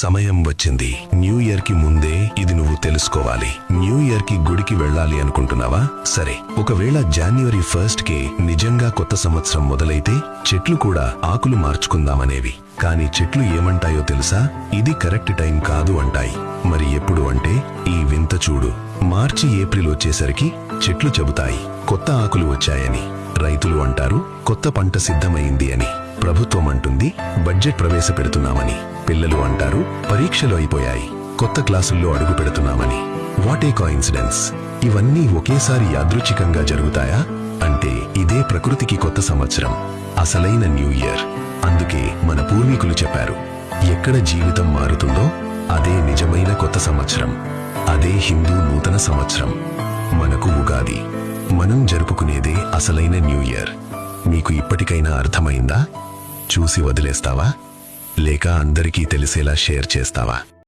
సమయం వచ్చింది. New year కి ముందే ఇది నువ్వు తెలుసుకోవాలి. న్యూ ఇయర్ కి గుడికి వెళ్ళాలి అనుకుంటున్నావా? సరే, ఒకవేళ జనవరి 1 కే నిజంగా కొత్త సంవత్సరం మొదలైతే చెట్లు కూడా ఆకులు మార్చుకుందామనేవి. కానీ చెట్లు ఏమంటాయో తెలుసా? ఇది కరెక్ట్ టైం కాదు అంటాయి. మరి ఎప్పుడు అంటే ఈ వింత చూడు. మార్చి ఏప్రిల్ వచ్చేసరికి చెట్లు చెబుతాయి కొత్త ఆకులు వచ్చాయని. రైతులు అంటారు కొత్త పంట సిద్ధమైంది అని. ప్రభుత్వం అంటుంది బడ్జెట్ ప్రవేశపెడుతున్నామని. పిల్లలు అంటారు పరీక్షలు అయిపోయాయి, కొత్త క్లాసుల్లో అడుగు పెడుతున్నామని. What a coincidence! ఇవన్నీ ఒకేసారి యాదృచ్ఛికంగా జరుగుతాయా? అంటే ఇదే ప్రకృతికి కొత్త సంవత్సరం, అసలైన న్యూ ఇయర్. అందుకే మన పూర్వీకులు చెప్పారు, ఎక్కడ జీవితం మారుతుందో అదే నిజమైన కొత్త సంవత్సరం. అదే హిందూ నూతన సంవత్సరం. మనకు ఉగాది. మనం జరుపుకునేదే అసలైన న్యూ ఇయర్. మీకు ఇప్పటికైనా అర్థమైందా? చూసి వదిలేస్తావా? లేక అందరికీ తెలిసేలా షేర్ చేస్తావా?